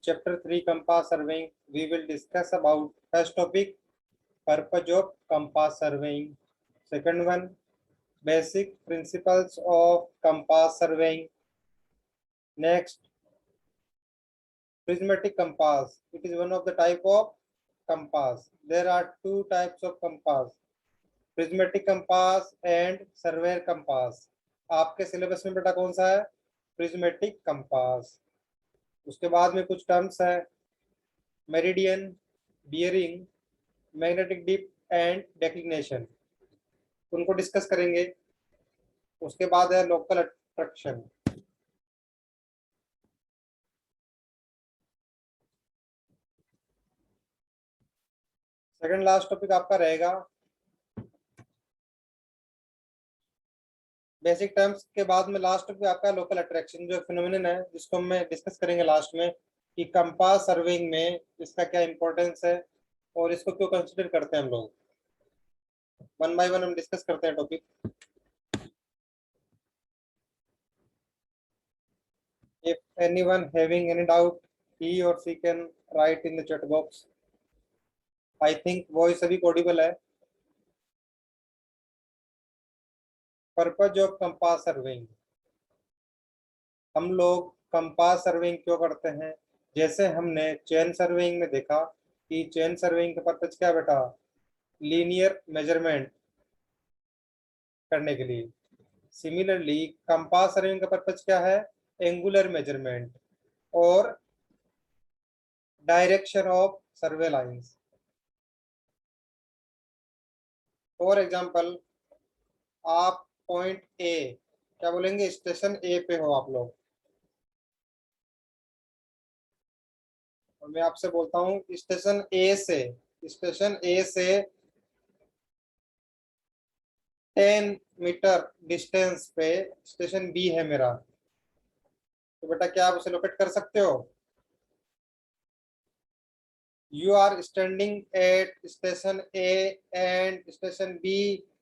Chapter 3 Compass Surveying. We will discuss about first topic purpose of compass surveying. Second one basic principles of compass surveying. Next prismatic compass. It is one of the type of compass. There are two types of compass, prismatic compass and surveyor compass. आपके syllabus में बेटा कौन सा है? Prismatic compass. उसके बाद में कुछ टर्म्स है, meridian, bearing, magnetic dip and declination, उनको डिस्कस करेंगे। उसके बाद है local attraction. Second last topic आपका रहेगा बेसिक टर्म्स के बाद में लास्ट टॉपिक आपका लोकल अट्रैक्शन, जो फिनोमिनन है जिसको हम डिस्कस करेंगे लास्ट में कि कंपास सर्विंग में इसका क्या इंपॉर्टेंस है और इसको क्यों कंसिडर करते हैं हम लोग। वन बाय वन हम डिस्कस करते हैं topic. If anyone having any doubt, he or she can write in the chat box. I think voice अभी ऑडिबल है। पर्पज ऑफ कंपास सर्विंग, हम लोग कंपास सर्विंग क्यों करते हैं? जैसे हमने चेन सर्विंग में देखा कि चेन सर्विंग का पर्पज क्या बेटा? लीनियर मेजरमेंट करने के लिए। सिमिलरली कंपास सर्विंग का पर्पज क्या है? एंगुलर मेजरमेंट और direction of survey lines. For example आप पॉइंट ए, क्या बोलेंगे, स्टेशन ए पे हो आप लोग, और मैं आपसे बोलता हूँ स्टेशन ए से 10 मीटर डिस्टेंस पे स्टेशन बी है मेरा, तो बेटा क्या आप उसे लोकेट कर सकते हो? You are standing at station A and station B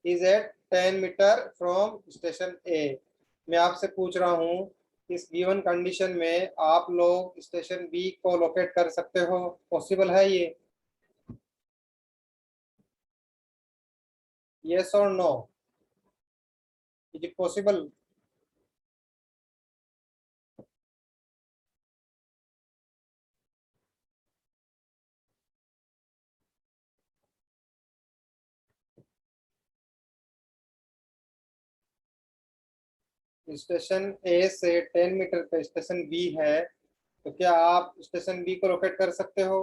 is at 10 meter from station A. मैं आपसे पूछ रहा हूँ इस गिवन कंडीशन में आप लोग स्टेशन बी को लोकेट कर सकते हो? पॉसिबल है ये? यस और no? Is it possible? Station A से 10 मीटर पे स्टेशन बी है, तो क्या आप स्टेशन बी को लोकेट कर सकते हो?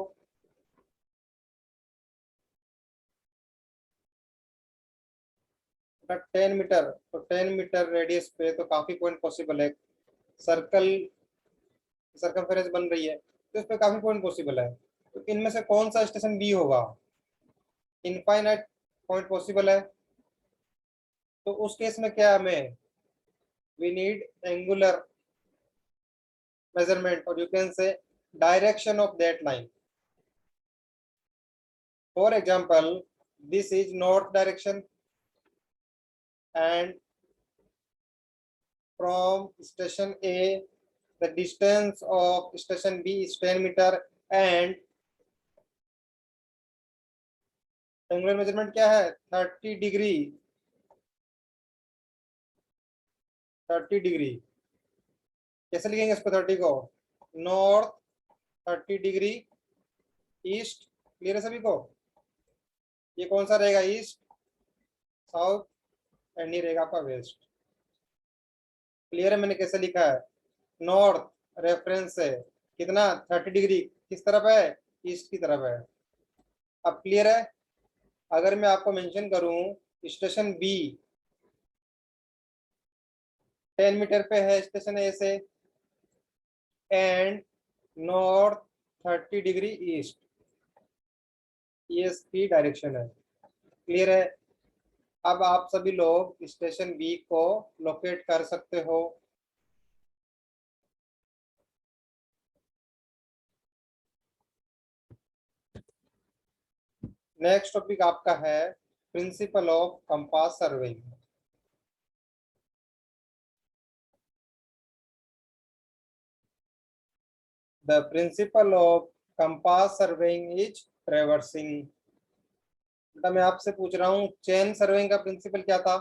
10 मीटर, तो 10 मीटर रेडियस पे तो काफी पॉइंट पॉसिबल है। सर्कल सर्कमफेरेंस बन रही है तो इस पे काफी पॉइंट पॉसिबल है। तो इनमें से कौन सा स्टेशन बी होगा? इनफाइनाइट पॉइंट पॉसिबल है। तो उस केस में क्या हमें, वी नीड एंगुलर मेजरमेंट और यू कैन से direction of that line. For example this is north direction and from station A the distance of station B is 10 meter and angular measurement क्या है? 30 degree. 30 degree कैसे लिखेंगे इसको? 30 को north, 30 degree east. Clear है सभी को? ये कौन सा रहेगा? ईस्ट, साउथ एंड ये रहेगा आपका वेस्ट। क्लियर है मैंने कैसे लिखा है? नॉर्थ रेफरेंस है कितना? 30 डिग्री किस तरफ है? ईस्ट की तरफ है। अब क्लियर है? अगर मैं आपको मेंशन करूं स्टेशन बी 10 मीटर पे है स्टेशन ए से एंड नॉर्थ 30 डिग्री ईस्ट, ये इसकी डायरेक्शन है। क्लियर है? अब आप सभी लोग स्टेशन बी को लोकेट कर सकते हो। नेक्स्ट टॉपिक आपका है principle of compass serving. The principle of compass surveying is traversing. बेटा मैं आपसे पूछ रहा हूँ चेन सर्वेइंग का प्रिंसिपल क्या था?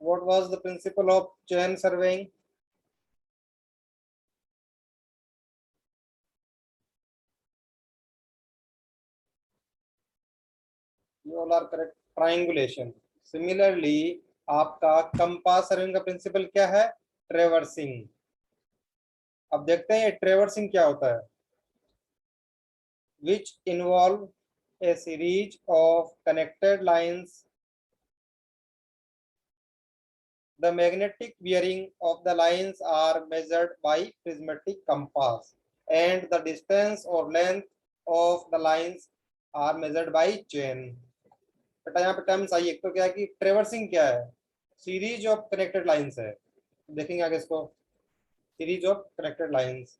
What was the principle of chain surveying? You all are correct, triangulation. Similarly आपका कंपास सर्विंग का प्रिंसिपल क्या है? ट्रेवर्सिंग। अब देखते हैं ये ट्रेवर्सिंग क्या होता है। Which involve A series of connected lines, the magnetic bearing of the lines are measured by prismatic compass and the distance or length of the lines are measured by chain। बेटा यहाँ पे terms आई, एक तो क्या है कि traversing क्या है? सीरीज ऑफ कनेक्टेड लाइंस है, देखेंगे आगे इसको, series of connected lines.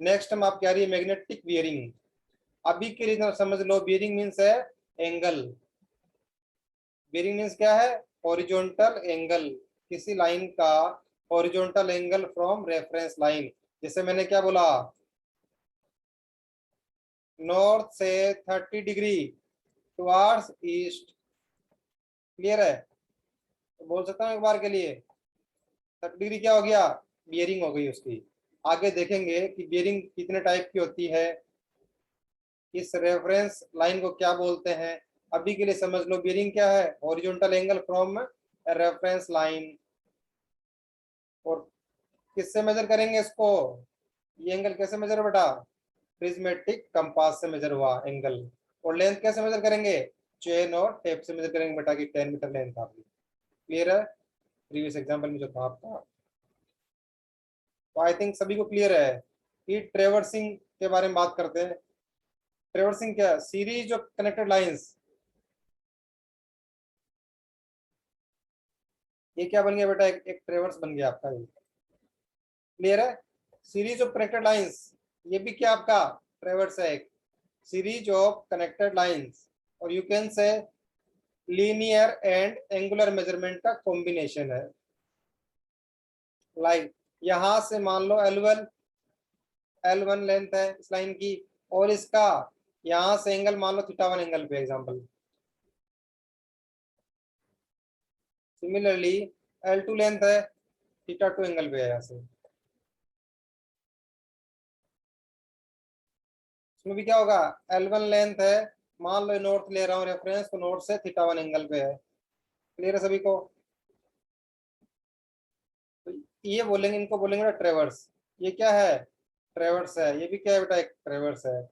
Next हम आप कह रही है मैग्नेटिक बियरिंग। अभी के लिए समझ लो, बियरिंग मीन्स है एंगल। बियरिंग मीन्स क्या है? हॉरिजॉन्टल एंगल, किसी लाइन का horizontal angle from reference line. जैसे मैंने क्या बोला, नॉर्थ से 30 डिग्री टुवार्ड्स ईस्ट, क्लियर है? तो बोल सकता हूँ एक बार के लिए 30 डिग्री क्या हो गया? बियरिंग हो गई उसकी। आगे देखेंगे कि बियरिंग कितने टाइप की होती है, इस रेफरेंस लाइन को क्या बोलते हैं। अभी के लिए समझ लो बियरिंग क्या है? Horizontal angle from reference line. और किससे मेजर करेंगे इसको? ये एंगल कैसे मेजर हो बेटा? प्रिज्मेटिक कंपास से मेजर हुआ एंगल। और लेंथ कैसे मेजर करेंगे? चेन और टेप से मेजर करेंगे बेटा की 10 मीटर लेंथ आपकी। क्लियर है? प्रीवियस एग्जांपल में जो था आपका, तो आई थिंक सभी को क्लियर है कि ट्रेवर्सिंग के बारे में बात करते हैं। ट्रेवर्सिंग क्या है? Series of connected lines. ये क्या बन गया बेटा? एक ट्रेवर्स बन गया आपका ये। क्लियर है? सीरीज ऑफ कनेक्टेड लाइंस, ये भी क्या आपका ट्रेवर्स है, एक सीरीज ऑफ कनेक्टेड लाइंस। और यू कैन से लीनियर एंड एंगुलर मेजरमेंट का कॉम्बिनेशन है। लाइक यहां से मान लो L1 लेंथ है इस लाइन की, और इसका यहां से एंगल मान लो थीटा 1 एंगल पे एग्जांपल। सिमिलरली L2 लेंथ है, थीटा 2 एंगल पे है यहाँ से। इसमें भी क्या होगा? L1 लेंथ है, मान लो नॉर्थ ले रहा हूँ रेफरेंस, तो नॉर्थ से थीटा 1 एंगल पे है। क्लियर है सभी को? तो ये बोलेंगे, इनको बोलेंगे ट्रेवर्स। ये क्या है? ट्रेवर्स है। ये भी क्या है बेटा? एक ट्रेवर्स है।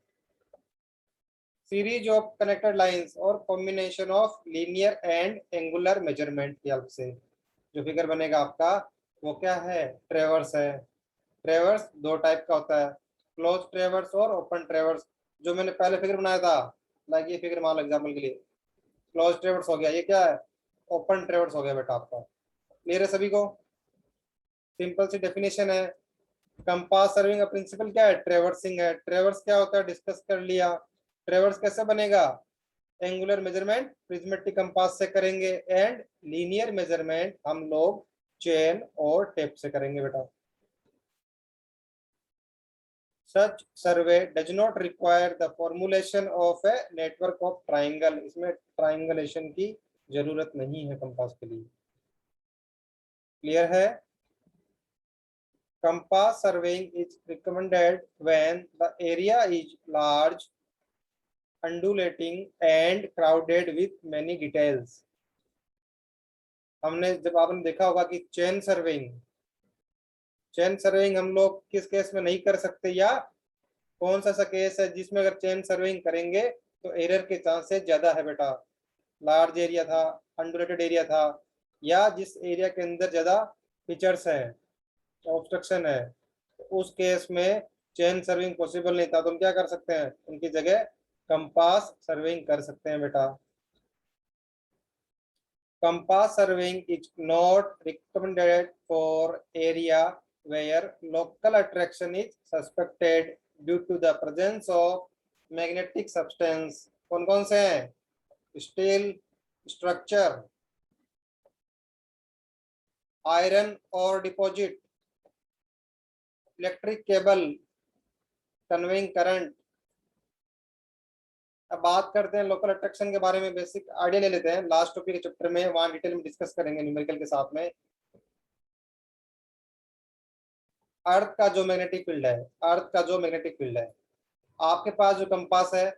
सीरीज ऑफ कनेक्टेड लाइंस और combination of linear and angular measurement की हेल्प से जो फिगर बनेगा आपका, वो क्या है? ट्रेवर्स है। ट्रेवर्स दो टाइप का होता है, क्लोज ट्रेवर्स और ओपन ट्रेवर्स। जो मैंने पहले फिगर बनाया था, लाइक ये फिगर मान लो एग्जाम्पल के लिए, क्लोज ट्रेवर्स हो गया। ये क्या है? ओपन ट्रेवर्स हो गया बेटा आपका। क्लियर है सभी को? सिंपल सी डेफिनेशन है। कंपास सर्विंग का प्रिंसिपल क्या है? ट्रेवर्सिंग है। ट्रेवर्स क्या होता है डिस्कस कर लिया। ट्रेवर्स कैसे बनेगा? एंगुलर मेजरमेंट प्रिज्मेटिक कंपास से करेंगे, एंड लीनियर मेजरमेंट हम लोग चेन और टेप से करेंगे बेटा। Such survey does not require the formulation of a network of triangle. इसमें ट्राइंगुलेशन की जरूरत नहीं है कंपास के लिए। क्लियर है? Compass surveying is recommended when the area is large, undulating and crowded with many details। हमने जब आपने देखा होगा कि चेन सर्वेइंग हम लोग किस केस में नहीं कर सकते, या कौन सा केस है जिसमें अगर चेन सर्वेइंग करेंगे तो एरर के चांसेस ज्यादा है बेटा? लार्ज एरिया था, अनडुलेटेड एरिया था, या जिस एरिया के अंदर ज्यादा फीचर्स हैं, ऑब्स्ट्रक्शन है, उस केस में चेन सर्विंग पॉसिबल नहीं था। तो हम क्या कर सकते हैं? उनकी जगह कंपास सर्विंग कर सकते हैं बेटा। Compass surveying is not recommended for area where local attraction is suspected due to the presence of magnetic substance. कौन कौन से हैं? स्टील स्ट्रक्चर, आयरन और deposit, electric cable, conveying current. अब बात करते हैं लोकल अट्रैक्शन के बारे में, बेसिक आइडिया ले लेते हैं। लास्ट टॉपिक के चैप्टर में वहां डिटेल में डिस्कस करेंगे न्यूमेरिकल के साथ में। अर्थ का जो मैग्नेटिक फील्ड है, अर्थ का जो मैग्नेटिक फील्ड है, आपके पास जो कंपास है,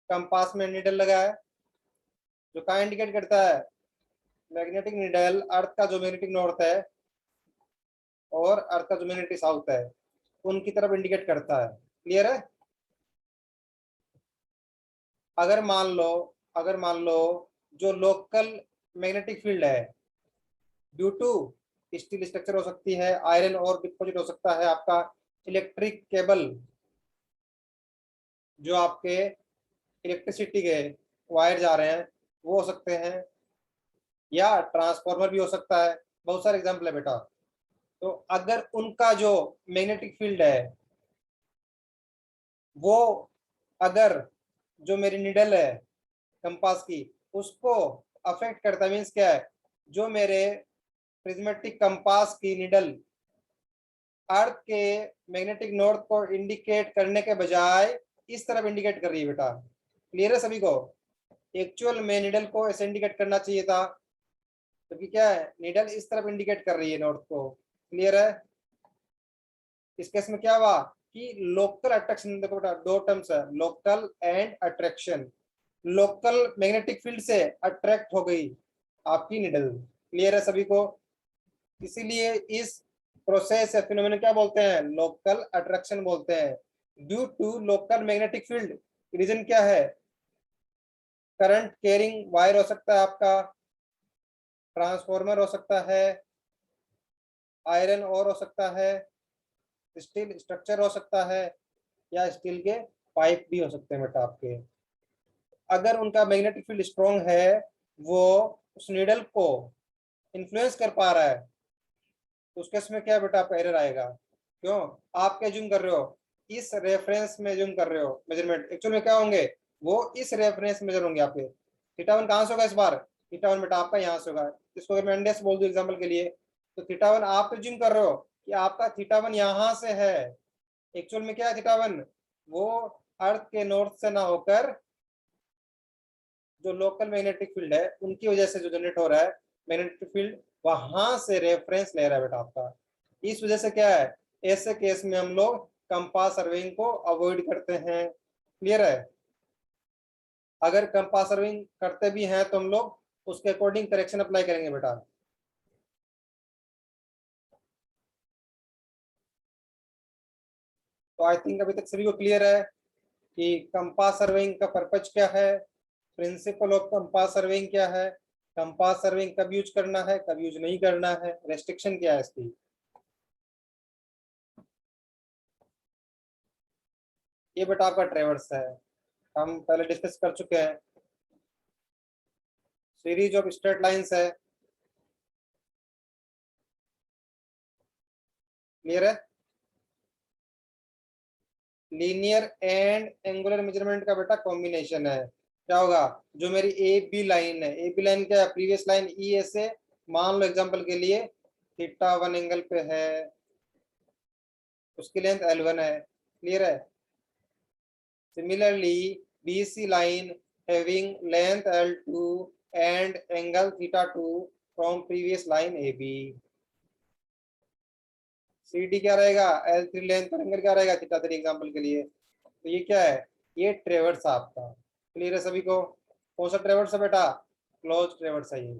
कंपास में नीडल लगा है जो कहाँ इंडिकेट करता है, मैग्नेटिक नीडल अर्थ का जो मैग्नेटिक नॉर्थ है और अर्थ का जो मैग्नेटिक साउथ है उनकी तरफ इंडिकेट करता है। क्लियर है? अगर मान लो जो लोकल मैग्नेटिक फील्ड है ड्यू टू स्टील स्ट्रक्चर हो सकती है, आयरन और डिपॉजिट हो सकता है, आपका इलेक्ट्रिक केबल जो आपके इलेक्ट्रिसिटी के वायर जा रहे हैं वो हो सकते हैं, या ट्रांसफार्मर भी हो सकता है। बहुत सारे एग्जाम्पल है बेटा। तो अगर उनका जो मैग्नेटिक फील्ड है वो, अगर जो मेरी निडल है कंपास की उसको अफेक्ट करता, मीन्स क्या है, जो मेरे प्रिज्मेटिक कंपास की निडल अर्थ के मैग्नेटिक नॉर्थ को इंडिकेट करने के बजाय इस तरफ इंडिकेट कर रही है बेटा। क्लियर है सभी को? एक्चुअल में निडल को ऐसे इंडिकेट करना चाहिए था, क्योंकि क्या है, निडल इस तरफ इंडिकेट कर रही है नॉर्थ को। क्लियर है? इस केस में क्या हुआ कि लोकल अट्रैक्शन, देखो बेटा दो टर्म्स है, local and attraction. Local magnetic field से अट्रैक्ट हो गई आपकी निडल। क्लियर है सभी को? इसीलिए इस प्रोसेस या फिनोमेना क्या बोलते हैं, लोकल अट्रैक्शन बोलते हैं। Due to local magnetic field, reason क्या है, करंट कैरिंग वायर हो सकता है आपका, ट्रांसफॉर्मर हो सकता है, आयरन और हो सकता है, स्टील स्ट्रक्चर हो सकता है, या स्टील के पाइप भी हो सकते हैं बेटा आपके। अगर उनका मैग्नेटिक फील्ड स्ट्रॉन्ग है, वो उस नीडल को इन्फ्लुएंस कर पा रहा है, तो उस केस में क्या बेटा आपका एरर आएगा। क्यों? आप क्या जूम कर रहे हो, इस रेफरेंस में जूम कर रहे हो। मेजरमेंट एक्चुअल में क्या होंगे, वो इस रेफरेंस मेजर होंगे आपके। थीटा वन कहाँ से होगा इस बार, थीटा वन बेटा आपका यहाँ से होगा। इसको अगर मैं इंडेक्स बोल दूं एग्जाम्पल के लिए, तो थीटा वन आप तो जूम कर रहे हो कि आपका थीटा वन यहाँ से है। एक्चुअल में क्या है थीटा वन, वो अर्थ के नॉर्थ से ना होकर जो लोकल मैग्नेटिक फील्ड है उनकी वजह से जो जनरेट हो रहा है मैग्नेटिक फील्ड, वहां से रेफरेंस ले रहा है बेटा आपका। इस वजह से क्या है, ऐसे केस में हम लोग कंपास सर्विंग को अवॉइड करते हैं। क्लियर है? अगर कंपास सर्विंग करते भी हैं तो हम लोग उसके अकॉर्डिंग करेक्शन अप्लाई करेंगे बेटा। तो आई थिंक अभी तक सभी को क्लियर है कि कंपास सर्विंग का पर्पज क्या है, प्रिंसिपल ऑफ कंपास सर्विंग क्या है, कंपास सर्विंग कब यूज करना है, कब यूज नहीं करना है, रेस्ट्रिक्शन क्या है इसकी। ये बेटा आपका ट्रेवर्स है, हम पहले डिस्कस कर चुके हैं। सीरीज ऑफ स्ट्रेट लाइंस है। क्लियर है? लीनियर एंड एंगुलर मेजरमेंट का बेटा कॉम्बिनेशन है। क्या होगा, जो मेरी ए बी लाइन है, ए बी लाइन क्या है, प्रीवियस लाइन ई ए से मान लो एग्जांपल के लिए थीटा वन एंगल पे है, उसकी लेंथ L1 है। क्लियर है? Similarly BC line having length L2 and angle theta 2 from previous line AB. CD क्या रहेगा, L3 लेंथ और एंगल क्या रहेगा, थीटा 3 एग्जांपल के लिए। तो ये क्या है, ये ट्रेवर्स आपका। क्लियर है सभी को? कौन सा ट्रेवर्स है बेटा, क्लोज ट्रेवर्स है ये।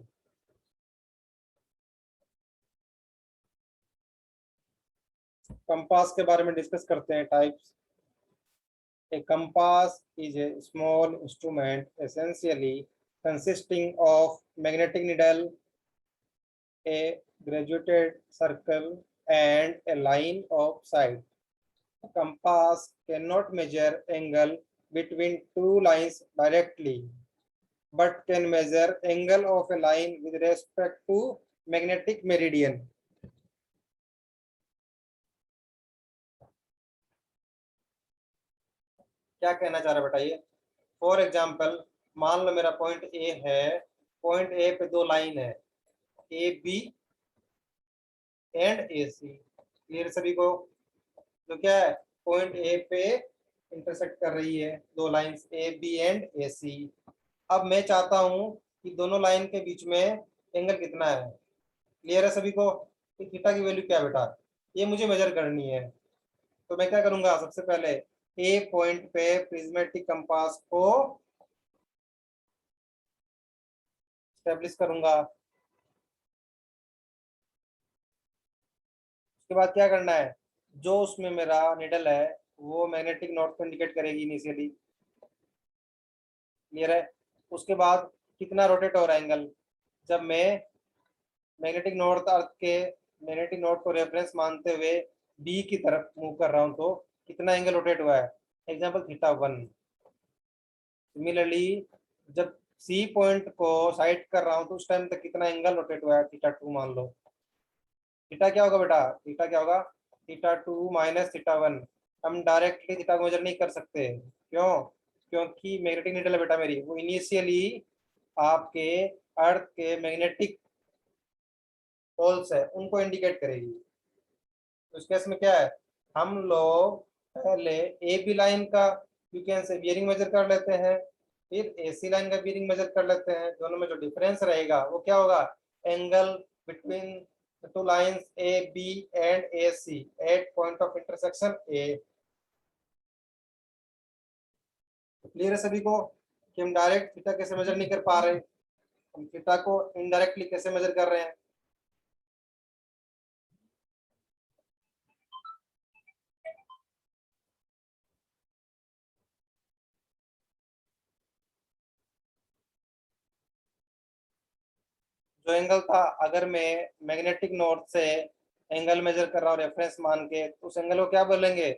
कंपास के बारे में डिस्कस करते हैं, types. A compass is a small instrument essentially consisting of magnetic needle, a graduated circle, and a line of sight. A compass cannot measure angle between two lines directly, but can measure angle of a line with respect to magnetic meridian. क्या कहना चाह रहा है बेटा ये? For example मान लो मेरा point A है, पॉइंट ए पे दो लाइन है, A B and A C. Clear सभी को? तो क्या है, पॉइंट ए पे इंटरसेक्ट कर रही है, दो lines A B and A सी। अब मैं चाहता हूं कि दोनों लाइन के बीच में एंगल कितना है। क्लियर है सभी को कि थीटा की वैल्यू क्या है बेटा, ये मुझे मेजर करनी है। तो मैं क्या करूंगा, सबसे पहले ए पॉइंट पे प्रिज्मेटिक कंपास को स्टेब्लिश करूंगा। उसके बाद क्या करना है, जो उसमें मेरा निडल है वो मैग्नेटिक नॉर्थ को इंडिकेट करेगी इनिशियली। क्लियर है। उसके बाद कितना रोटेट हो रहा है एंगल, जब मैं मैग्नेटिक नॉर्थ अर्थ के मैग्नेटिक नॉर्थ को रेफरेंस मानते हुए बी की तरफ मूव कर रहा हूँ तो कितना एंगल रोटेट हुआ है, एग्जाम्पल थीटा 1। सिमिलरली जब सी पॉइंट को साइड कर रहा हूँ तो उस टाइम तक कितना एंगल रोटेट हुआ है, थीटा 2 मान लो। थीटा क्या होगा बेटा, थीटा क्या होगा, थीटा 2 माइनस थीटा 1। हम डायरेक्टली थीटा को मेजर नहीं कर सकते, क्यों, क्योंकि मैग्नेटिक नीडल है बेटा मेरी, वो इनिशियली आपके अर्थ के मैग्नेटिक पोल्स है उनको इंडिकेट करेगी। तो इस केस में क्या है, हम लोग पहले ए बी लाइन का you can say bearing measure कर लेते हैं, फिर ए सी लाइन का बियरिंग मेजर कर लेते हैं। दोनों में जो डिफरेंस रहेगा वो क्या होगा, angle between the two lines A B and A C at point of intersection A. Clear है सभी को कि हम डायरेक्ट थीटा कैसे मेजर नहीं कर पा रहे, हम थीटा को इनडायरेक्टली कैसे मेजर कर रहे हैं। जो एंगल था, अगर मैं मैग्नेटिक नॉर्थ से एंगल मेजर कर रहा हूँ रेफरेंस मान के, तो उस एंगल को क्या बोलेंगे,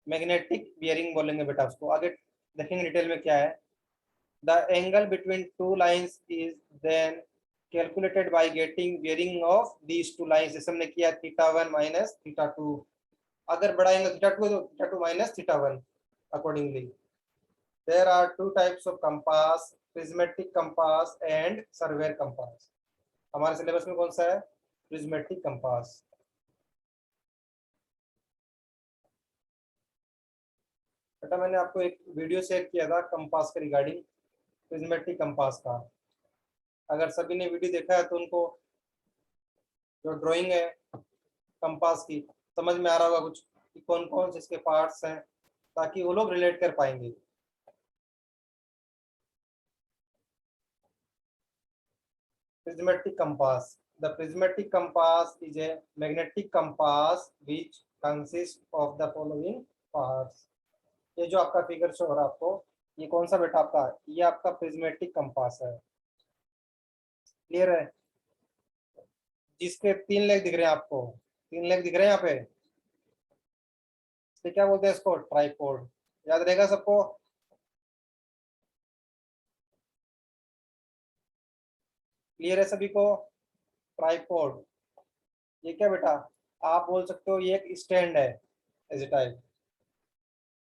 मैग्नेटिक बियरिंग बोलेंगे बेटा उसको। आगे देखेंगे डिटेल में क्या है। The angle between two lines is then calculated by getting bearing of these two lines, जैसे हमने किया थीटा 1 माइनस थीटा 2। अगर बड़ा एंगल थीटा 2 है तो theta 2 minus theta 1 accordingly. There are two types of compass, prismatic compass and surveyor compass. हमारे syllabus में कौन सा है, प्रिज्मेटिक कंपास। बेटा मैंने आपको एक वीडियो शेयर किया था कंपास के रिगार्डिंग, प्रिज्मेटिक कंपास का। अगर सभी ने वीडियो देखा है तो उनको जो ड्राइंग है कंपास की समझ में आ रहा होगा कुछ कि कौन कौन से इसके पार्ट्स हैं, ताकि वो लोग रिलेट कर पाएंगे। Prismatic compass. The prismatic compass is a magnetic compass which consists of the following parts. ये जो आपका फिगर शो हो रहा है आपको, ये कौन सा बेटा आपका, ये आपका प्रिज्मेटिक कंपास है। क्लियर है, जिसके तीन लेग दिख रहे हैं आपको, तीन लेग दिख रहे हैं यहाँ पे, तो क्या बोलते हैं इसको, ट्राइपॉड। याद रहेगा सबको। क्लियर है सभी को, ट्राइपॉड। ये क्या बेटा, आप बोल सकते हो ये एक स्टैंड है एज ए टाइप।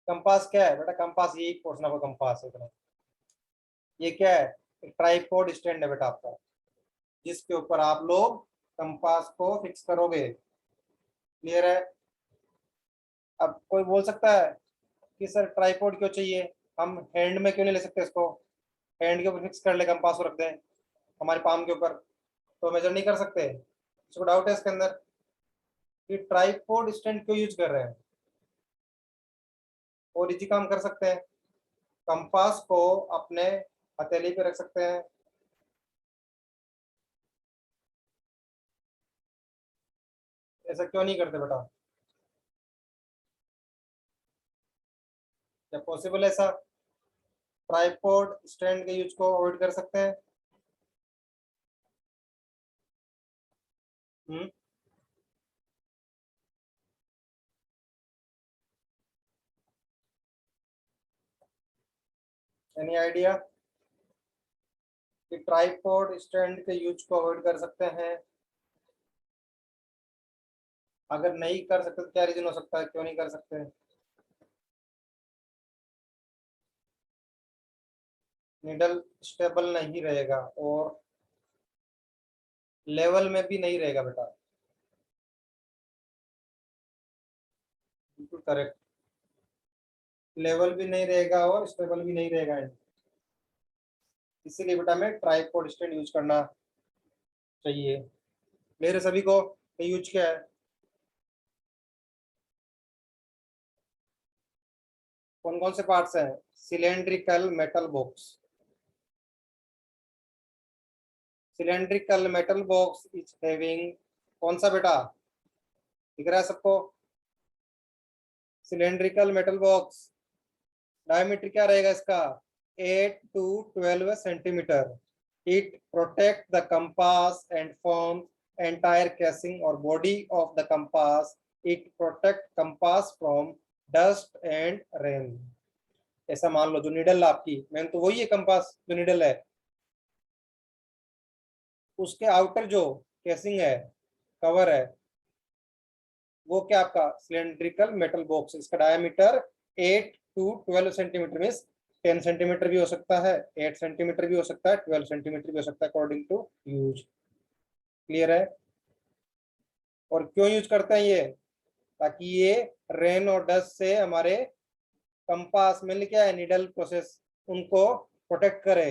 कंपास क्या है बेटा, कंपास यही पोर्शन ऑफ कंपास है इतना। ये क्या है, एक ट्राइपॉड स्टैंड है बेटा आपका, जिसके ऊपर आप लोग कंपास को फिक्स करोगे। क्लियर है। अब कोई बोल सकता है कि सर ट्राइपॉड क्यों चाहिए, हम हैंड में क्यों नहीं ले सकते इसको, हैंड के ऊपर फिक्स कर ले, कंपास को रख दें हमारे पाम के ऊपर, तो मेजर नहीं कर सकते। इसको डाउट है इसके अंदर कि ट्राइपॉड स्टैंड क्यों यूज कर रहे हैं, और इजी काम कर सकते हैं, कंपास को अपने हथेली पे रख सकते हैं। ऐसा क्यों नहीं करते बेटा, क्या पॉसिबल है ऐसा, ट्राइपॉड स्टैंड के यूज को अवॉइड कर सकते हैं। एनी आइडिया कि ट्राइपॉड स्टैंड के यूज को अवॉइड कर सकते हैं। अगर नहीं कर सकते तो क्या रीजन हो सकता है, क्यों नहीं कर सकते। निडल स्टेबल नहीं रहेगा और लेवल में भी नहीं रहेगा बेटा, बिल्कुल करेक्ट। लेवल भी नहीं रहेगा और स्टेबल भी नहीं रहेगा। इसीलिए बेटा में ट्राइपॉड स्टैंड यूज करना चाहिए। मेरे सभी को यूज क्या है? कौन कौन से पार्ट्स हैं? Cylindrical metal box. Cylindrical metal box is having, कौन सा बेटा दिख रहा है सबको? सिलेंड्रिकल मेटल बॉक्स डायमीटर क्या रहेगा इसका? 8 to 12 centimetre. It protect the compass and form entire casing और body of the compass. It protect compass from dust and rain. ऐसा मान लो जो निडल आपकी मैन तो वही है, कंपास जो निडल है, उसके आउटर जो कैसिंग है, कवर है, वो क्या आपका सिलेंड्रिकल मेटल बॉक्स। इसका diameter 8 to 12 centimetre means 10 centimetre भी हो सकता है, 8 सेंटीमीटर भी हो सकता है, 12 सेंटीमीटर भी हो सकता है, अकॉर्डिंग टू यूज। क्लियर है? और क्यों यूज करते हैं ये? ताकि ये रेन और डस्ट से हमारे कंपास में क्या है, निडल प्रोसेस, उनको प्रोटेक्ट करे।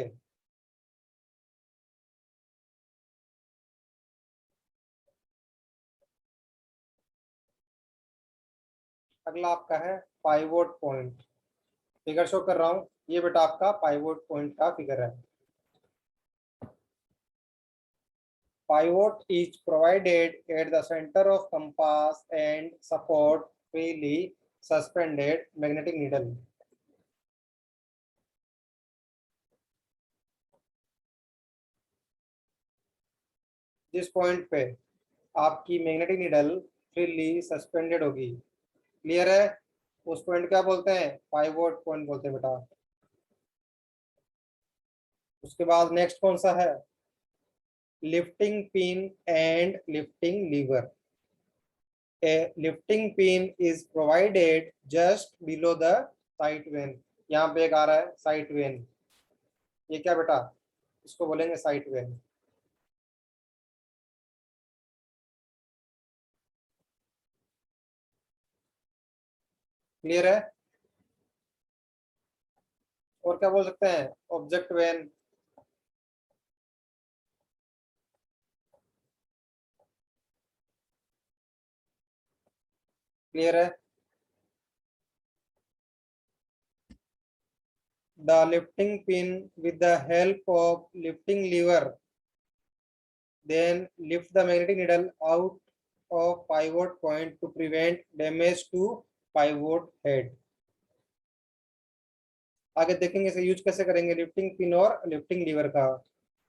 अगला आपका है पाइवोट पॉइंट। फिगर शो कर रहा हूं, ये बेटा आपका पाइवोट पॉइंट का फिगर है। Pivot is provided at the center of compass and support freely suspended magnetic needle. जिस पॉइंट पे आपकी मैग्नेटिक नीडल फ्रीली सस्पेंडेड होगी, क्लियर है, उस पॉइंट क्या बोलते हैं? पाइवोट पॉइंट बोलते हैं बेटा। उसके बाद नेक्स्ट कौन सा है? Lifting pin and lifting lever. A lifting pin is provided just below the sight vein। यहाँ पे एक आ रहा है साइट वेन, ये क्या बेटा? इसको बोलेंगे साइट वेन। क्लियर है? और क्या बोल सकते हैं? Object vane. क्लियर है? The lifting pin with the help of lifting lever then lift the magnetic needle out of pivot point to prevent damage to pivot head। आगे देखेंगे इसे यूज कैसे करेंगे, लिफ्टिंग पिन और लिफ्टिंग लीवर का।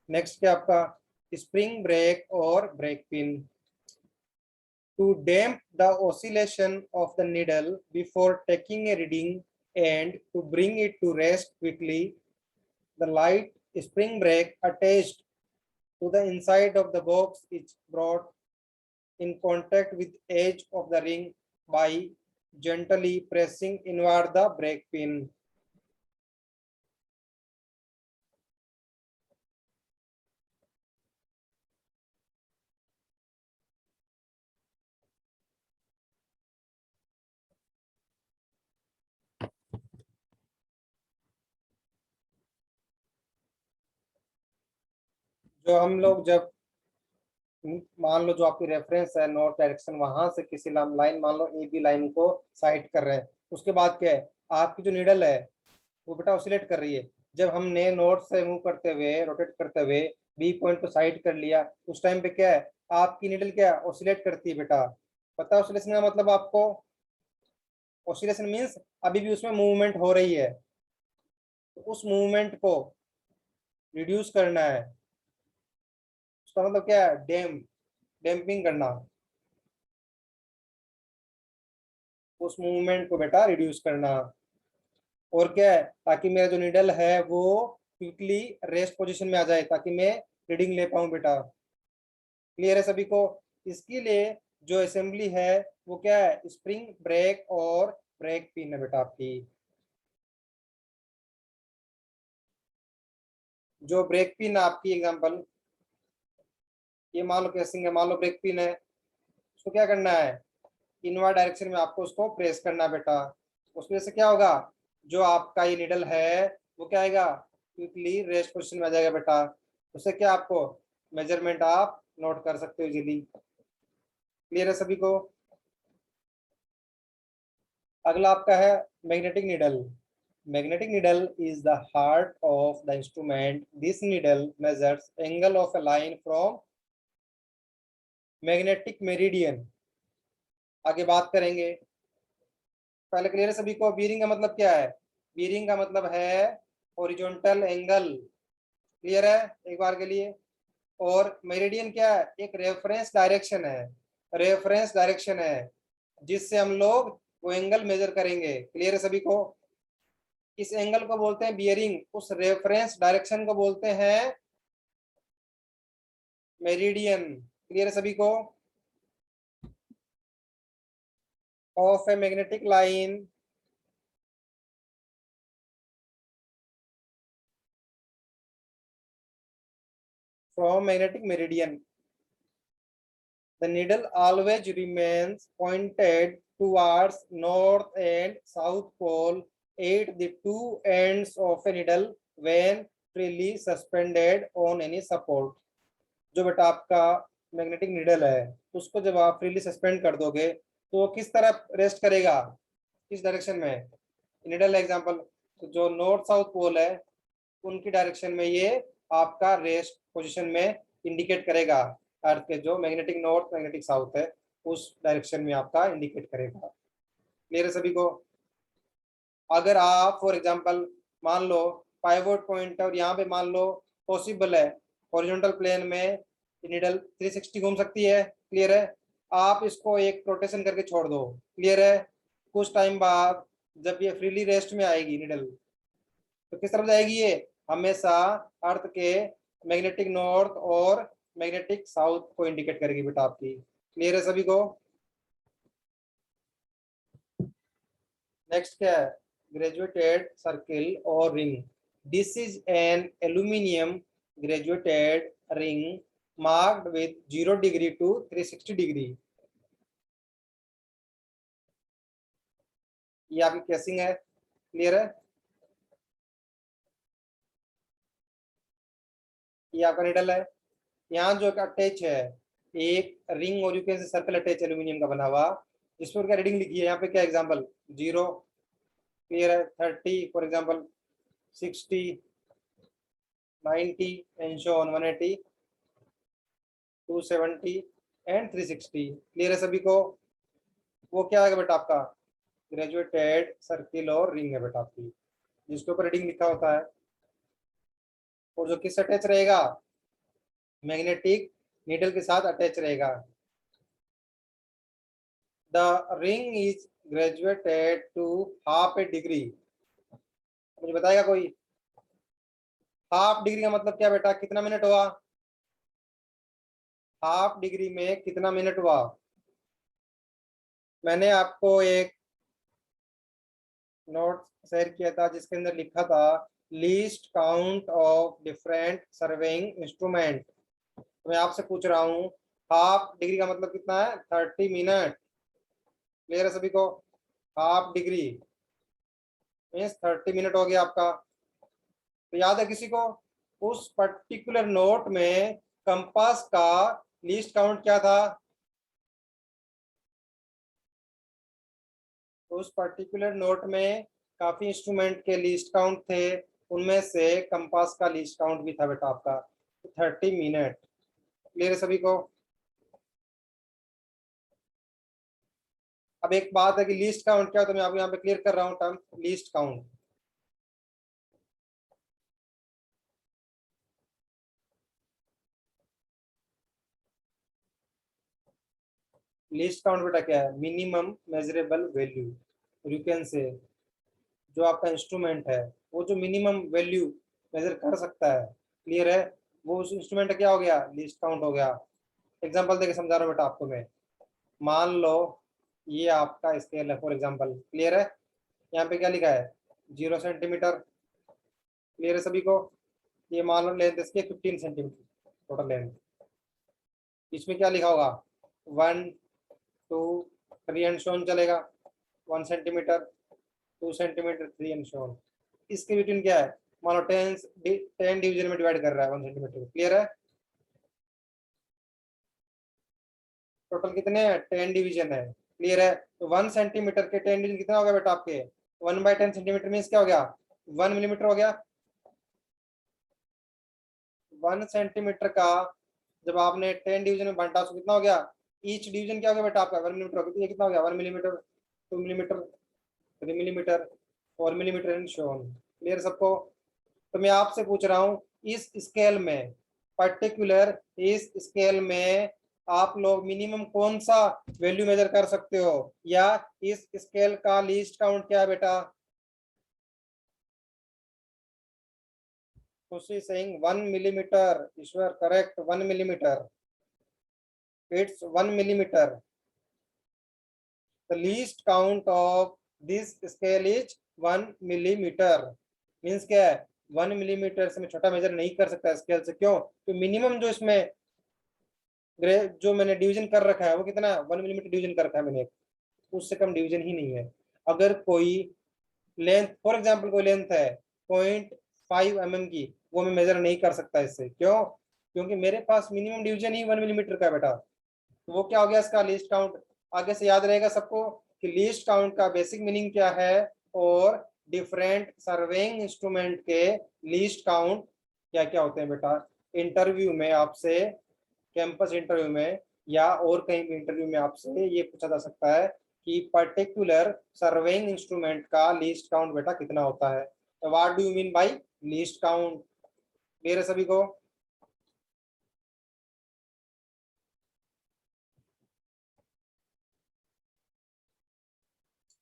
Next क्या आपका? स्प्रिंग ब्रेक और brake pin. To damp the oscillation of the needle before taking a reading and to bring it to rest quickly, the light spring brake attached to the inside of the box is brought in contact with edge of the ring by gently pressing inward the brake pin। जो हम लोग जब मान लो जो आपकी reference है north direction, वहां से किसी लाइन मान लो ए बी लाइन को साइड कर रहे हैं, उसके बाद क्या है, आपकी जो निडल है वो बेटा ऑसिलेट कर रही है। जब हमने नॉर्थ से मूव करते हुए रोटेट करते हुए बी पॉइंट को साइड कर लिया, उस टाइम पे क्या है, आपकी निडल क्या ऑसिलेट करती है बेटा। पता है ऑसिलेशन का मतलब आपको? ऑसिलेशन मीन्स अभी भी उसमें मूवमेंट हो रही है, तो उस मूवमेंट को रिड्यूस करना है। उसका मतलब क्या है? डैम्पिंग करना, उस मूवमेंट को बेटा रिड्यूस करना। और क्या है, ताकि मेरा जो निडल है वो क्विकली रेस्ट पोजीशन में आ जाए, ताकि मैं रीडिंग ले पाऊं बेटा। क्लियर है सभी को? इसके लिए जो असेंबली है वो क्या है? स्प्रिंग ब्रेक और ब्रेक पिन है बेटा आपकी। जो ब्रेक पिन आपकी एग्जांपल, ये मान लो कैसिंग है, मान लो ब्रेक पिन है, उसको क्या करना है? इनवर्ड डायरेक्शन में आपको उसको प्रेस करना है बेटा। उसकी वजह से क्या होगा? जो आपका ये निडल है वो क्या आएगा, क्विकली रेस्ट पोजिशन में आ जाएगा बेटा। उससे क्या आपको मेजरमेंट आप नोट कर सकते हो इजीली। क्लियर है सभी को? अगला आपका है magnetic needle. Magnetic needle is the heart of the instrument. This needle measures angle of a line from magnetic meridian. आगे बात करेंगे। पहले क्लियर है सभी को? बीयरिंग का मतलब क्या है? बीयरिंग का मतलब है हॉरिजॉन्टल एंगल। क्लियर है एक बार के लिए? और मेरिडियन क्या है? एक रेफरेंस डायरेक्शन है। रेफरेंस डायरेक्शन है जिससे हम लोग वो एंगल मेजर करेंगे। क्लियर है सभी को? इस एंगल को बोलते हैं बियरिंग, उस रेफरेंस डायरेक्शन को बोलते हैं मेरिडियन। क्लियर है सभी को? Of a magnetic line from magnetic meridian, the needle always remains pointed towards north and south pole at the two ends of a needle when freely suspended on any support। जो बेटा आपका magnetic needle है उसको जब आप freely suspend कर दोगे तो वो किस तरफ रेस्ट करेगा, किस डायरेक्शन में? निडल एग्जांपल, तो जो नॉर्थ साउथ पोल है उनकी डायरेक्शन में ये आपका रेस्ट पोजीशन में इंडिकेट करेगा। अर्थ के जो मैग्नेटिक नॉर्थ मैग्नेटिक साउथ है उस डायरेक्शन में आपका इंडिकेट करेगा। क्लियर है सभी को? अगर आप फॉर एग्जांपल मान लो पाइवोट पॉइंट और यहाँ पे मान लो पॉसिबल है हॉरिजॉन्टल प्लेन में निडल 360 घूम सकती है। क्लियर है? आप इसको एक रोटेशन करके छोड़ दो। क्लियर है? कुछ टाइम बाद जब ये फ्रीली रेस्ट में आएगी निडल तो किस तरफ जाएगी? ये हमेशा अर्थ के मैग्नेटिक नॉर्थ और मैग्नेटिक साउथ को इंडिकेट करेगी बेटा आपकी। क्लियर है सभी को? नेक्स्ट क्या है? ग्रेजुएटेड सर्किल और ring. This is an aluminium graduated ring marked with 0 degree to 360 degree. ये आपकी केसिंग है। क्लियर है? ये आपका निडल है। यहाँ जो अटैच है एक रिंग और यू कैन से सर्कल अटैच एल्यूमिनियम का बना हुआ, जिस पर क्या रीडिंग लिखी है यहाँ पे? क्या एग्जांपल? 0। क्लियर है? 30 for example, 60, 90 and so on, 180, 270 and 360। Clear है सभी को? वो क्या है बेटा आपका ग्रेजुएटेड सर्किल और रिंग है बेटा आपकी, जिसके ऊपर रीडिंग लिखा होता है। और जो किस अटैच रहेगा? मैग्नेटिक नीडल के साथ अटैच रहेगा। The ring is graduated to half a degree. मुझे बताएगा कोई? हाफ डिग्री का मतलब क्या बेटा? कितना मिनट हुआ? हाफ डिग्री में कितना मिनट हुआ? मैंने आपको एक नोट शेयर किया था जिसके अंदर लिखा था least count of different surveying instrument. तो मैं आपसे पूछ रहा हूँ हाफ डिग्री का मतलब कितना है? 30 मिनट। क्लियर है सभी को? हाफ डिग्री मीन्स 30 मिनट हो गया आपका। तो याद है किसी को? उस पर्टिकुलर नोट में कंपास का लीस्ट काउंट क्या था? उस पर्टिकुलर नोट में काफी इंस्ट्रूमेंट के लीस्ट काउंट थे, उनमें से कंपास का लीस्ट काउंट भी था बेटा आपका 30 मिनट। क्लियर है सभी को? अब एक बात है कि लीस्ट काउंट क्या, तो मैं आपको यहाँ पे क्लियर कर रहा हूँ term least count. Least count बेटा क्या है? Minimum measurable value. You can से जो आपका इंस्ट्रूमेंट है वो जो मिनिमम वैल्यू मेजर कर सकता है, क्लियर है, वो उस इंस्ट्रूमेंट का क्या हो गया? लीस्ट काउंट हो गया। एग्जांपल देके समझा रहा हूँ बेटा आपको मैं। मान लो ये आपका स्केल है फॉर एग्जांपल। क्लियर है? यहाँ पे क्या लिखा है? 0 सेंटीमीटर। क्लियर है सभी को? ये मान लो लेंथ इसकी 15 सेंटीमीटर टोटल लेंथ। इसमें क्या लिखा होगा? 1, 2, 3 एंड शोन चलेगा 1 centimetre. 2 centimetre 3 and show on. इसके बिटवीन क्या है, मान लो 10 डिवीजन में डिवाइड कर रहा है 1 सेंटीमीटर। क्लियर है? टोटल कितने हैं, 10 डिवीजन है। क्लियर है? तो 1 सेंटीमीटर के 10 डिवीजन कितना हो गया बेटा आपके, 1/10 सेंटीमीटर मीन्स क्या हो गया, 1 मिलीमीटर हो गया। 1 सेंटीमीटर का जब आपने 10 डिवीजन में बांटा तो कितना हो गया, ईच डिवीजन क्या हो गया बेटा आपका 1 मिलीमीटर हो गया। तो ये कितना हो गया, 1 millimetre, 2 millimetre, 3 millimetre, 4 millimetre and so on. Clear सबको? तो मैं आपसे पूछ रहा हूँ इस स्केल में, पर्टिकुलर इस स्केल में आप लोग मिनिमम कौन सा वैल्यू मेजर कर सकते हो, या इस स्केल का लीस्ट काउंट क्या है बेटा? खुशी saying 1 millimetre. Ishwar correct, 1 millimetre, it's 1 millimetre. The least count of this scale is 1 millimetre. Means क्या है, 1 मिलीमीटर से मैं छोटा मेजर नहीं कर सकता स्केल से। क्यों? तो मिनिमम जो इसमें जो मैंने डिवीजन कर रखा है वो कितना है, 1 मिलीमीटर डिवीजन कर रखा है मैंने, उससे कम डिवीजन ही नहीं है। अगर कोई लेंथ, फॉर एग्जांपल कोई लेंथ है 0.5 mm की, वो मैं मेजर नहीं कर सकता इससे। क्यों? क्योंकि मेरे पास मिनिमम डिवीजन ही 1 मिलीमीटर का है बेटा। तो वो क्या हो गया इसका लीस्ट काउंट। आगे से याद रहेगा सबको कि लीस्ट काउंट का बेसिक मीनिंग क्या है, और डिफरेंट सर्वेइंग इंस्ट्रूमेंट के लीस्ट काउंट क्या क्या होते हैं बेटा। इंटरव्यू में आपसे, कैंपस इंटरव्यू में या और कहीं भी इंटरव्यू में आपसे ये पूछा जा सकता है कि पर्टिकुलर सर्वेइंग इंस्ट्रूमेंट का लीस्ट काउंट बेटा कितना होता है। तो what do you mean by least count? Clear है सभी को?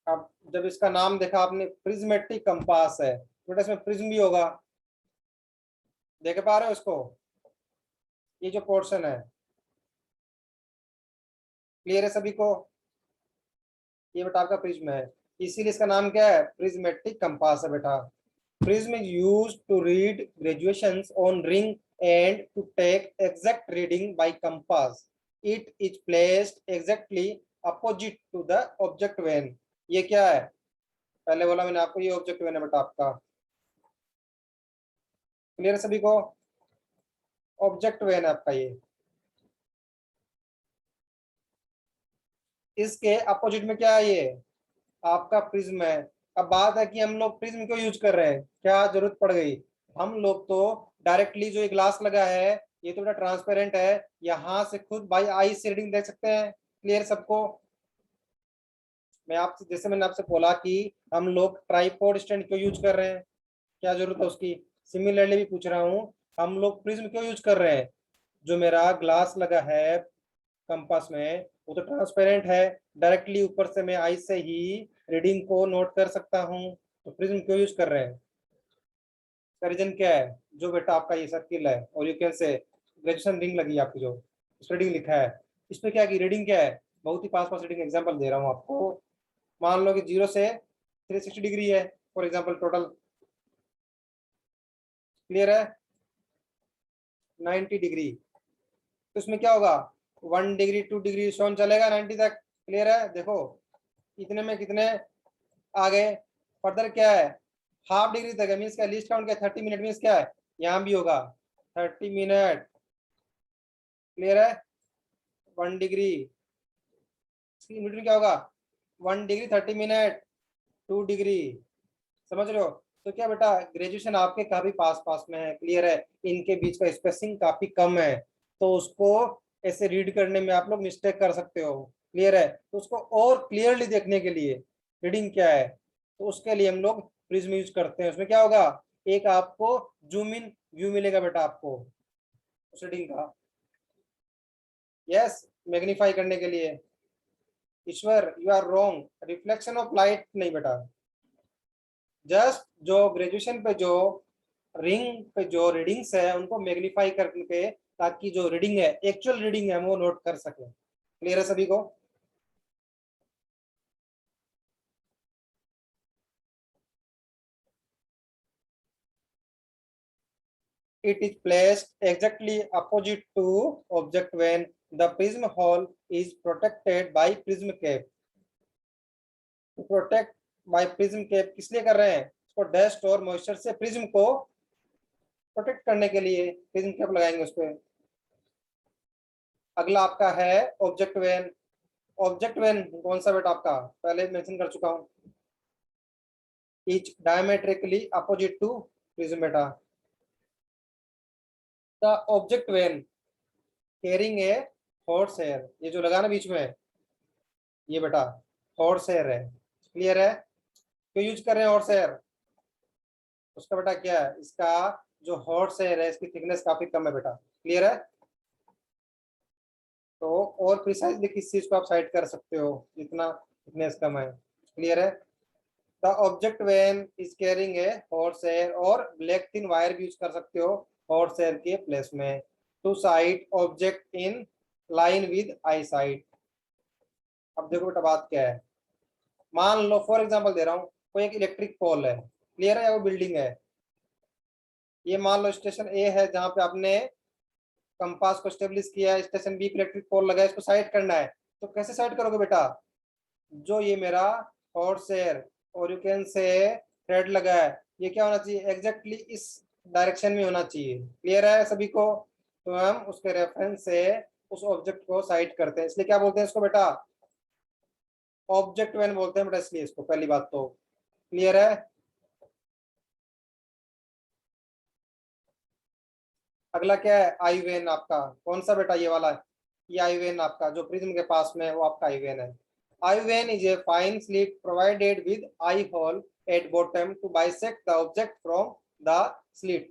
अब जब इसका नाम देखा आपने प्रिज्मेटिक कंपास है, बेटा इसमें प्रिज्म भी होगा, देख पा रहे हो इसको, ये जो पोर्शन है। क्लियर है सभी को? ये बेटा आपका प्रिज्म है, इसीलिए इसका नाम क्या है, प्रिज्मेटिक कंपास है बेटा। Prism is used to read graduations on ring and to take exact reading by compass. It is placed exactly opposite to the object vane. ये क्या है, पहले बोला मैंने आपको, ये ऑब्जेक्ट वेन है बेटा आपका। क्लियर है सभी को? ऑब्जेक्ट वेन है आपका ये। इसके अपोजिट में क्या है, ये आपका प्रिज्म है। अब बात है कि हम लोग प्रिज्म क्यों यूज कर रहे हैं, क्या जरूरत पड़ गई। हम लोग तो डायरेक्टली जो ये ग्लास लगा है ये तो बड़ा ट्रांसपेरेंट है, यहाँ से खुद बाई आई से रीडिंग देख सकते हैं। क्लियर सबको? मैं आपसे, जैसे मैंने आपसे बोला कि हम लोग ट्राइपॉड स्टैंड क्यों यूज कर रहे हैं, क्या जरूरत है उसकी, सिमिलरली भी पूछ रहा हूँ हम लोग प्रिज्म क्यों यूज कर रहे हैं। जो मेरा ग्लास लगा है कंपास में वो तो ट्रांसपेरेंट है, डायरेक्टली ऊपर से मैं आई से ही रीडिंग को नोट कर सकता हूँ। तो प्रिज्म क्यों यूज कर रहे हैं, इसका रीजन क्या है, जो बेटा आपका ये सर्किल है और यू कैन से ग्रेजुएशन रिंग लगी है आपकी, जो उस रीडिंग लिखा है इस पे क्या की रीडिंग क्या है, बहुत ही पास पास रीडिंग एग्जांपल दे रहा हूँ आपको। मान लो कि 0 से 360 डिग्री है फॉर एग्जांपल टोटल। क्लियर है? 90 डिग्री, तो इसमें क्या होगा, 1 डिग्री 2 डिग्री सोन चलेगा 90 तक। क्लियर है? देखो इतने में कितने आ गए, फर्दर क्या है, हाफ डिग्री तक है, मीन्स क्या लीस्ट काउंट क्या, 30 मिनट मीन्स क्या है, यहाँ भी होगा 30 मिनट। क्लियर है? 1 डिग्री मिनट क्या होगा, 1 डिग्री 30 मिनट, 2 डिग्री। समझ रहे हो? तो क्या बेटा ग्रेजुएशन आपके काफी पास पास में है। क्लियर है? इनके बीच का स्पेसिंग काफी कम है, तो उसको ऐसे रीड करने में आप लोग मिस्टेक कर सकते हो। क्लियर है? तो उसको और क्लियरली देखने के लिए रीडिंग क्या है, तो उसके लिए हम लोग प्रिज्म यूज करते हैं। उसमें क्या होगा, एक आपको जूम इन व्यू मिलेगा बेटा आपको उस रीडिंग का, यस, मैग्नीफाई करने के लिए। Ishwar you are wrong, reflection of light नहीं बेटा, जस्ट जो ग्रेजुएशन पे जो रिंग पे जो रीडिंग्स है उनको मैग्नीफाई करके, ताकि जो रीडिंग है एक्चुअल रीडिंग है वो नोट कर सके। क्लियर है सभी को? It is placed exactly opposite to object when the prism hole is protected by prism cap. To protect by prism cap, किस लिए कर रहे हैं इसको? डस्ट और मॉइस्चर से प्रिज्म को प्रोटेक्ट करने के लिए प्रिज्म कैप लगाएंगे उस पर। अगला आपका है ऑब्जेक्ट वैन। ऑब्जेक्ट वैन कौन सा बेटा आपका, पहले मेंशन कर चुका हूं, each diametrically opposite to prism beta. The object when carrying a horsehair, ये जो लगा ना बीच में ये बेटा हॉर्स हेयर है, क्लियर है? क्यों यूज कर रहे हैं हॉर्स हेयर? उसका बेटा क्या है, इसका जो हॉर्स हेयर है इसकी थिकनेस काफी कम है बेटा, क्लियर है? तो और प्रिसाइजली किस चीज को आप साइड कर सकते हो जितना थिकनेस कम है, क्लियर है? The object van is carrying a horse hair, और ब्लैक थिन वायर भी यूज कर सकते हो हॉर्स हेयर के प्लेस में, to side object in line with eye side. अब देखो बेटा बात क्या है, मान लो फॉर एग्जांपल दे रहा हूँ, कोई एक इलेक्ट्रिक पोल है, क्लियर है, या वो बिल्डिंग है, ये मान लो स्टेशन ए है जहां पे आपने कंपास को स्टेब्लिश किया है, स्टेशन बी पे इलेक्ट्रिक पोल लगा है, इसको साइड करना है, तो कैसे साइड करोगे बेटा? जो ये मेरा हॉर्स हेयर और यू कैन से थ्रेड लगा है, ये क्या होना चाहिए, एग्जैक्टली इस डायरेक्शन में होना चाहिए, क्लियर है सभी को? तो हम उसके रेफरेंस से उस ऑब्जेक्ट को साइड करते हैं, इसलिए क्या बोलते हैं इसको बेटा, ऑब्जेक्ट वैन बोलते हैं बेटा, इसलिए इसको, पहली बात तो क्लियर है? अगला क्या है, आई वेन आपका, कौन सा बेटा, ये वाला, ये आई वेन आपका जो प्रिज्म के पास में है वो आपका आई वेन है। Eye vane is a fine slit provided with eye hole at bottom to bisect the object from the slit.